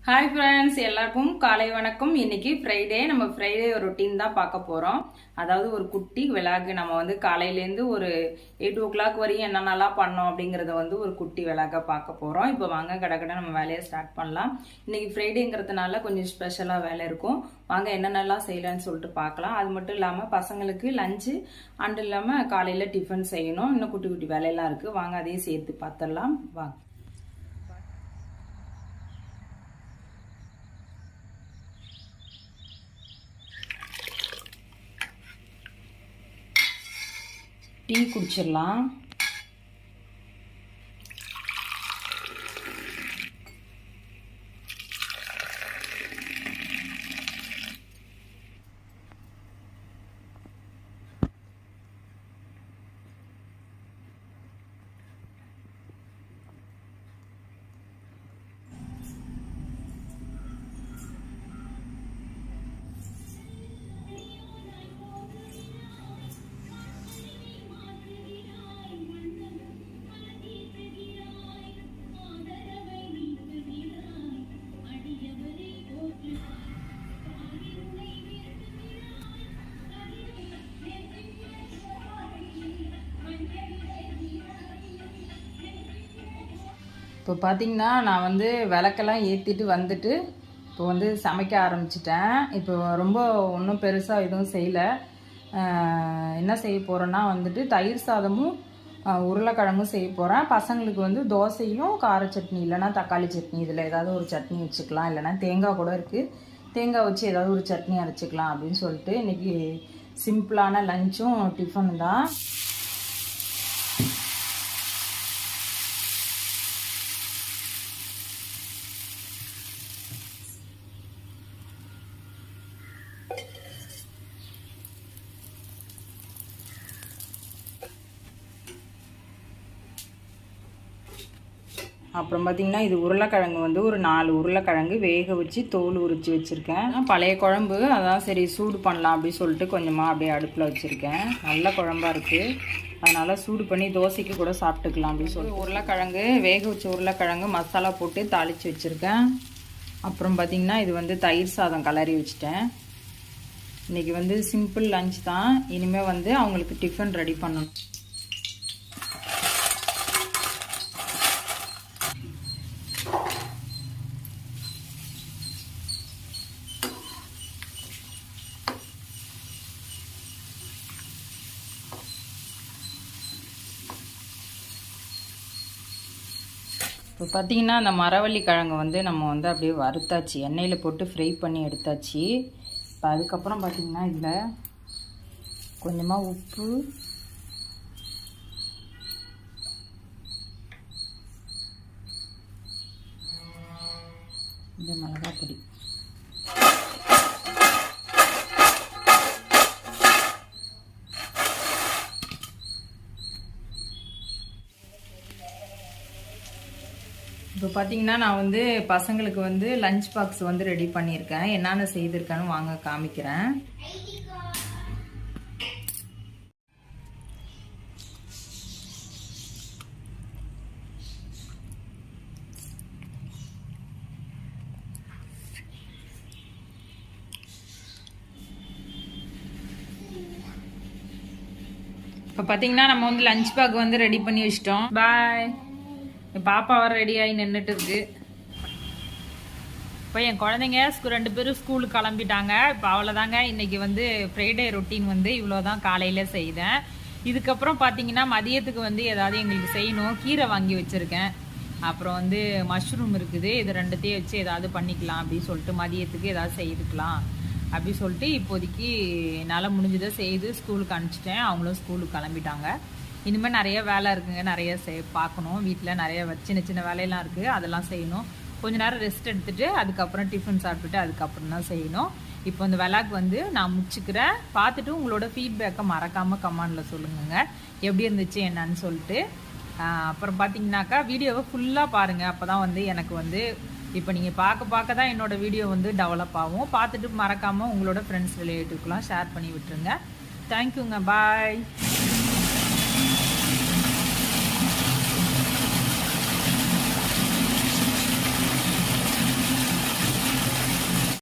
Hi friends, எல்லாருக்கும் காலை வணக்கம். இன்னைக்கு ஃப்ரைடே. நம்ம ஃப்ரைடே ஒரு ரொட்டீன் தான் பார்க்க போகிறோம். அதாவது ஒரு குட்டி விளாக். நம்ம வந்து காலையிலேருந்து ஒரு 8 o'clock வரையும் என்னென்னலாம் பண்ணோம் அப்படிங்கிறத வந்து ஒரு குட்டி விளாக பார்க்க போகிறோம். இப்போ வாங்க கடை நம்ம வேலையை ஸ்டார்ட் பண்ணலாம். இன்னைக்கு ஃப்ரைடேங்கிறதுனால கொஞ்சம் ஸ்பெஷலாக வேலை இருக்கும். வாங்க என்னென்னலாம் செய்யலான்னு சொல்லிட்டு பார்க்கலாம். அது மட்டும் இல்லாமல் பசங்களுக்கு லஞ்சு அண்ட் இல்லாமல் காலையில் டிஃபன் செய்யணும். இன்னும் குட்டி குட்டி வேலையெல்லாம் இருக்குது. வாங்க அதையும் சேர்த்து பார்த்துடலாம். வாங்க. டீ குடிச்சிடலாம். இப்போ பார்த்தீங்கன்னா நான் வந்து விளக்கெல்லாம் ஏற்றிட்டு வந்துட்டு இப்போ வந்து சமைக்க ஆரம்பிச்சிட்டேன். இப்போ ரொம்ப ஒன்றும் பெருசாக எதுவும் செய்யலை. என்ன செய்ய போகிறேன்னா வந்துட்டு தயிர் சாதமும் உருளைக்கிழங்கும் செய்ய போகிறேன். பசங்களுக்கு வந்து தோசையும் கார சட்னி இல்லைனா தக்காளி சட்னி, இதில் ஏதாவது ஒரு சட்னி வச்சுக்கலாம். இல்லைனா தேங்காய் கூட இருக்குது, தேங்காய் வச்சு ஏதாவது ஒரு சட்னி அரைச்சிக்கலாம் அப்படின்னு சொல்லிட்டு இன்றைக்கி சிம்பிளான லஞ்சும் டிஃபன் தான். அப்புறம் பார்த்திங்கன்னா இது உருளைக்கிழங்கு வந்து ஒரு 4 உருளைக்கிழங்கு வேக வச்சு தோல் உரித்து வச்சுருக்கேன். பழைய குழம்பு, அதான் சரி சூடு பண்ணலாம் அப்படின்னு சொல்லிட்டு கொஞ்சமாக அப்படியே அடுப்பில் வச்சுருக்கேன். நல்ல குழம்பா இருக்குது, அதனால் சூடு பண்ணி தோசைக்கு கூட சாப்பிட்டுக்கலாம் அப்படின்னு சொல்லிட்டு உருளைக்கிழங்கு வேக வச்ச உருளைக்கிழங்கு மசாலா போட்டு தாளித்து வச்சுருக்கேன். அப்புறம் பார்த்திங்கன்னா இது வந்து தயிர் சாதம் கலரி வச்சுட்டேன். இன்றைக்கி வந்து சிம்பிள் லஞ்ச் தான். இனிமேல் வந்து அவங்களுக்கு டிஃபன் ரெடி பண்ணணும். இப்போ பார்த்திங்கன்னா அந்த மரவள்ளி கிழங்கு வந்து நம்ம வந்து அப்படியே வறுத்தாச்சு, எண்ணெயில் போட்டு ஃப்ரை பண்ணி எடுத்தாச்சு. இப்போ அதுக்கப்புறம் பார்த்திங்கன்னா இதில் கொஞ்சமாக உப்பு, இந்த மிளகாய் பொடி, இப்போ பார்த்தீங்கன்னா நான் வந்து பசங்களுக்கு வந்து லஞ்ச் பாக்ஸ் வந்து ரெடி பண்ணியிருக்கேன். என்னென்ன செய்திருக்கேன்னு வாங்க காமிக்கிறேன். இப்போ பார்த்தீங்கன்னா நம்ம வந்து லஞ்ச் பாக் வந்து ரெடி பண்ணி வச்சிட்டோம். பாய். பாப்பா வர ரெடியாகி நின்றுட்டு இருக்கு. இப்போ என் குழந்தைங்க 2 பேரும் ஸ்கூலுக்கு கிளம்பிட்டாங்க. இப்போ அவ்வளோதாங்க. இன்றைக்கி வந்து ஃப்ரைடே ரொட்டீன் வந்து இவ்வளோதான் காலையில் செய்தேன். இதுக்கப்புறம் பார்த்தீங்கன்னா மதியத்துக்கு வந்து ஏதாவது எங்களுக்கு செய்யணும். கீரை வாங்கி வச்சுருக்கேன். அப்புறம் வந்து மஷ்ரூம் இருக்குது. இது 2த்தையும் வச்சு ஏதாவது பண்ணிக்கலாம் அப்படின்னு சொல்லிட்டு மதியத்துக்கு ஏதாவது செய்துக்கலாம் அப்படி சொல்லிட்டு இப்போதைக்கு என்னால் முடிஞ்சதை செய்து ஸ்கூலுக்கு அனுப்பிச்சிட்டேன். அவங்களும் ஸ்கூலுக்கு கிளம்பிட்டாங்க. இனிமேல் நிறைய வேலை இருக்குங்க, நிறைய பார்க்கணும். வீட்டில் நிறைய சின்ன சின்ன வேலையெல்லாம் இருக்குது, அதெல்லாம் செய்யணும். கொஞ்ச நேரம் ரெஸ்ட் எடுத்துகிட்டு அதுக்கப்புறம் டிஃபன் சாப்பிட்டுட்டு அதுக்கப்புறம் தான் செய்யணும். இப்போ இந்த விளாக் வந்து நான் முடிச்சுக்கிறேன். பார்த்துட்டு உங்களோட ஃபீட்பேக்கை மறக்காமல் கமெண்டில் சொல்லுங்க, எப்படி இருந்துச்சு என்னன்னு சொல்லிட்டு. அப்புறம் பார்த்தீங்கன்னாக்கா வீடியோவை ஃபுல்லாக பாருங்கள். அப்போ தான் வந்து எனக்கு வந்து இப்போ நீங்கள் பார்க்க தான் என்னோடய வீடியோ வந்து டெவலப் ஆகும். பார்த்துட்டு மறக்காமல் உங்களோட ஃப்ரெண்ட்ஸ் ரிலேட்டிவ்க்கெலாம் ஷேர் பண்ணி விட்டுருங்க. தேங்க்யூங்க. பாய்.